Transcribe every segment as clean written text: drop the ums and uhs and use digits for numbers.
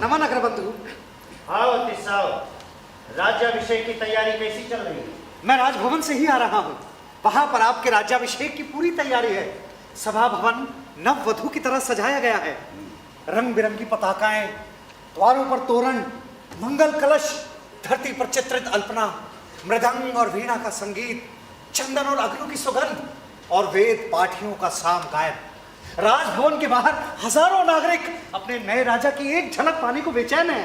नमन अग्रबंधु। आओ तिस्साओ, राज्याभिषेक की तैयारी कैसी चल रही है? मैं राजभवन से ही आ रहा हूँ। वहां पर आपके राज्याभिषेक की पूरी तैयारी है। सभा भवन नव वधू की तरह सजाया गया है। रंग बिरंगी पताकाएं, द्वारों पर तोरण, मंगल कलश, धरती पर चित्रित अल्पना, मृदंग और वीणा का संगीत, चंदन और अग्नि की सुगंध और वेद पाठियों का साम गायन। राजभवन के बाहर हजारों नागरिक अपने नए राजा की एक झलक पाने को बेचैन है।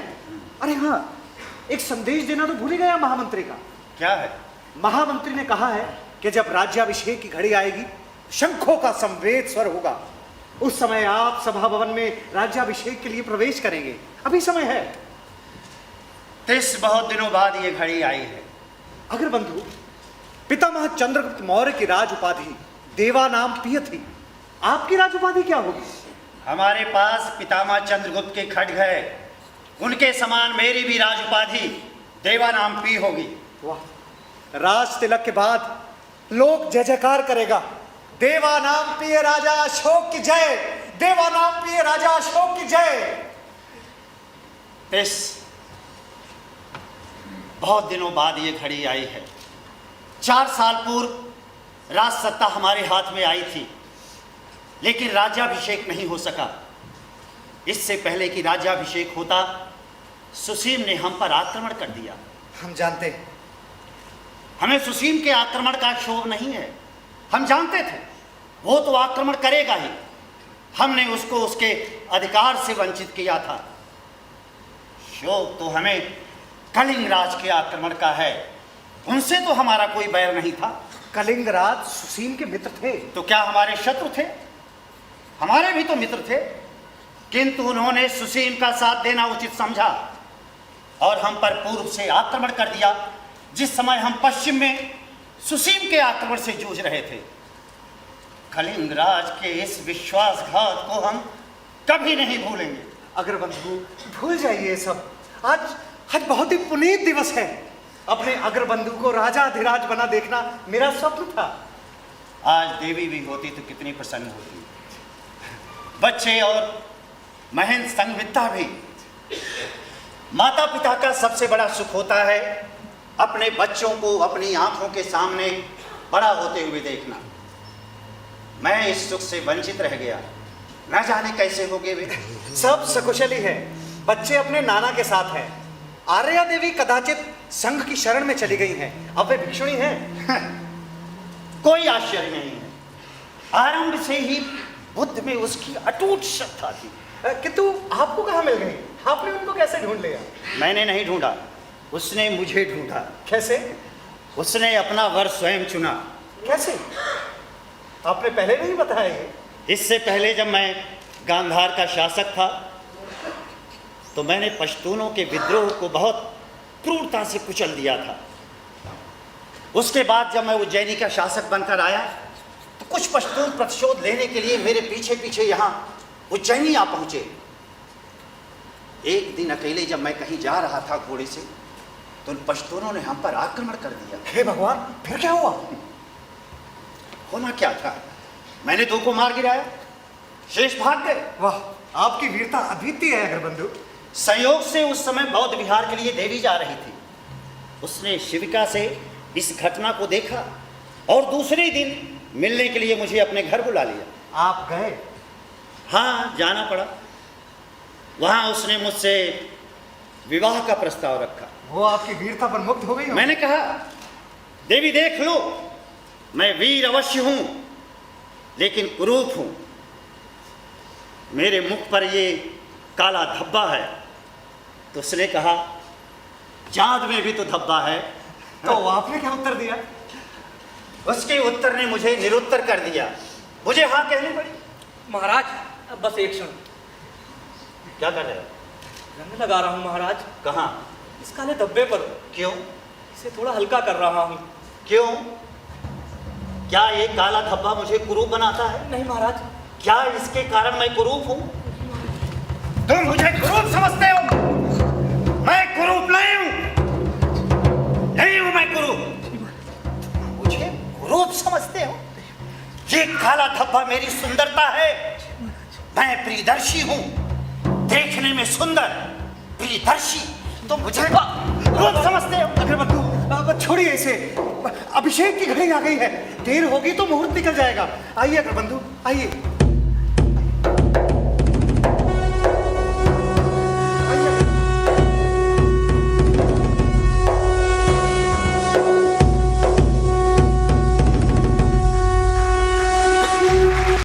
अरे हाँ, एक संदेश देना तो भूल ही गया महामंत्री का। क्या है? महामंत्री ने कहा है कि जब राज्याभिषेक की घड़ी आएगी, शंखों का संवेद स्वर होगा। उस समय आप सभा भवन में राज्याभिषेक के लिए प्रवेश करेंगे। अभी समय है। बहुत दिनों बाद ये घड़ी आई है। अग्रबंधु, पितामह चंद्रगुप्त मौर्य की राज उपाधि देवा नाम प्रिय थी। आपकी राज उपाधि क्या होगी? हमारे पास पितामह चंद्रगुप्त के खड्ग है, उनके समान मेरी भी राज उपाधि देवा नाम पी होगी। वाह! राज तिलक के बाद लोग जय जयकार करेगा, देवा नाम प्रिय राजा अशोक की जय, देवा नाम प्रिय राजा अशोक की जय। बहुत दिनों बाद ये घड़ी आई है। 4 साल पूर्व राज सत्ता हमारे हाथ में आई थी, लेकिन राज्याभिषेक नहीं हो सका। इससे पहले कि राज्याभिषेक होता, सुसीम ने हम पर आक्रमण कर दिया। हम जानते हैं। हमें सुसीम के आक्रमण का क्षोभ नहीं है। हम जानते थे वो तो आक्रमण करेगा ही। हमने उसको उसके अधिकार से वंचित किया था। क्षोभ तो हमें कलिंग राज के आक्रमण का है। उनसे तो हमारा कोई बैर नहीं था। कलिंग राज सुसीम के मित्र थे। तो क्या हमारे शत्रु थे? हमारे भी तो मित्र थे, किंतु उन्होंने सुसीम का साथ देना उचित समझा और हम पर पूर्व से आक्रमण कर दिया, जिस समय हम पश्चिम में सुसीम के आक्रमण से जूझ रहे थे। कलिंग राज के इस विश्वासघात को हम कभी नहीं भूलेंगे। अग्रबंधु, भूल जाइए ये सब। आज बहुत ही पुनीत दिवस है। अपने अग्रबंधु को राजाधिराज बना देखना मेरा स्वप्न था। आज देवी भी होती तो कितनी प्रसन्न होती। बच्चे और महेंद्र संगविद्ता भी। माता पिता का सबसे बड़ा सुख होता है अपने बच्चों को अपनी आंखों के सामने बड़ा होते हुए देखना। मैं इस सुख से वंचित रह गया। न जाने कैसे हो गए वे। सब सकुशली है। बच्चे अपने नाना के साथ हैं। आर्या देवी कदाचित संघ की शरण में चली गई हैं। अब वे भिक्षुणी हैं। कोई आश्चर्य नहीं है। आरंभ से ही बुद्ध में उसकी अटूट श्रद्धा थी। किंतु आपको कहाँ मिल गई? आपने उनको कैसे ढूंढ लिया? मैंने नहीं ढूंढा, उसने मुझे ढूंढा। कैसे? उसने अपना वर स्वयं चुना। कैसे? आपने पहले नहीं बताया ये? इससे पहले जब मैं गांधार का शासक था तो मैंने पश्तूनों के विद्रोह को बहुत क्रूरता से कुचल दिया था। उसके बाद जब मैं उज्जैनी का शासक बनकर आया तो कुछ पश्तून प्रतिशोध लेने के लिए मेरे पीछे पीछे यहाँ उज्जैनी आ पहुंचे। एक दिन अकेले जब मैं कहीं जा रहा था घोड़े से तो उन पश्तूनों ने हम पर आक्रमण कर दिया। हे भगवान, फिर क्या हुआ? होना क्या था, मैंने 2 को मार गिराया, शेष भाग गए। वाह, आपकी वीरता अद्वितीय है अग्रबंधु। संयोग से उस समय बौद्ध विहार के लिए देवी जा रही थी। उसने शिविका से इस घटना को देखा और दूसरे दिन मिलने के लिए मुझे अपने घर बुला लिया। आप गए? हाँ, जाना पड़ा। वहां उसने मुझसे विवाह का प्रस्ताव रखा। वो आपकी वीरता पर मुग्ध हो गई? मैंने कहा, देवी देख लो, मैं वीर अवश्य हूं लेकिन कुरूप हूं। मेरे मुख पर ये काला धब्बा है। तो उसने कहा, चांद में भी तो धब्बा है। तो आपने क्या उत्तर दिया? उसके उत्तर ने मुझे निरुत्तर कर दिया। मुझे हाँ कहनी पड़ी। महाराज, बस एक क्षण। क्या कर रहे हो? रंग लगा रहा हूँ महाराज। कहाँ? इस काले धब्बे पर। क्यों? इसे थोड़ा हल्का कर रहा हूँ। क्यों? क्या ये काला धब्बा मुझे कुरूप बनाता है? नहीं महाराज। क्या इसके कारण मैं कुरूप हूँ? तुम मुझे कुरूप समझते हो? मैं कुरूप नहीं हूँ। नहीं हूँ मैं कुरूप। मुझे कुरूप समझते हो? ये काला धब्बा मेरी सुंदरता है। मैं प्रियदर्शी हूँ, देखने में सुंदर, प्रियदर्शी, तो मुझे रोज समझते हो। अग्रबंधु, अब छोड़िए इसे। अभिषेक की घड़ी आ गई है, देर होगी तो मुहूर्त निकल जाएगा। आइए अग्रबंधु, आइए।